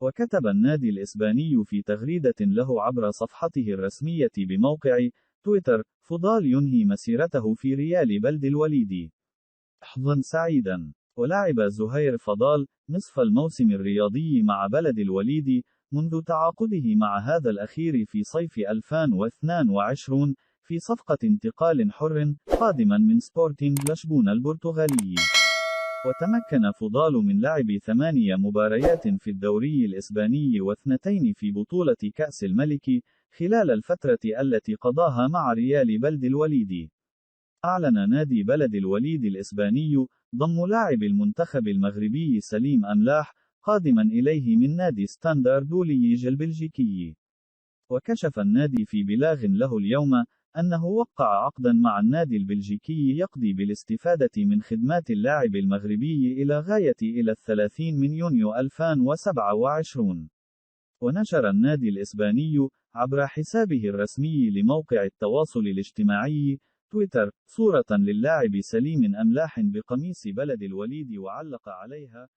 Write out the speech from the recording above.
وكتب النادي الإسباني في تغريدة له عبر صفحته الرسمية بموقع تويتر: فضال ينهي مسيرته في ريال بلد الوليد. حظا سعيدا. ولعب زهير فضال نصف الموسم الرياضي مع بلد الوليد منذ تعاقده مع هذا الأخير في صيف 2022 في صفقة انتقال حر قادما من سبورتينغ لشبونة البرتغالي. وتمكن فضال من لعب 8 مباريات في الدوري الإسباني و2 في بطولة كأس الملك خلال الفترة التي قضاها مع ريال بلد الوليد. أعلن نادي بلد الوليد الإسباني ضم لاعب المنتخب المغربي سليم أملاح قادما إليه من نادي ستاندارد لييج البلجيكي. وكشف النادي في بلاغ له اليوم أنه وقع عقدا مع النادي البلجيكي يقضي بالاستفادة من خدمات اللاعب المغربي إلى غاية 30 من يونيو 2027. ونشر النادي الإسباني عبر حسابه الرسمي لموقع التواصل الاجتماعي تويتر صورة للاعب سليم أملاح بقميص بلد الوليد وعلق عليها: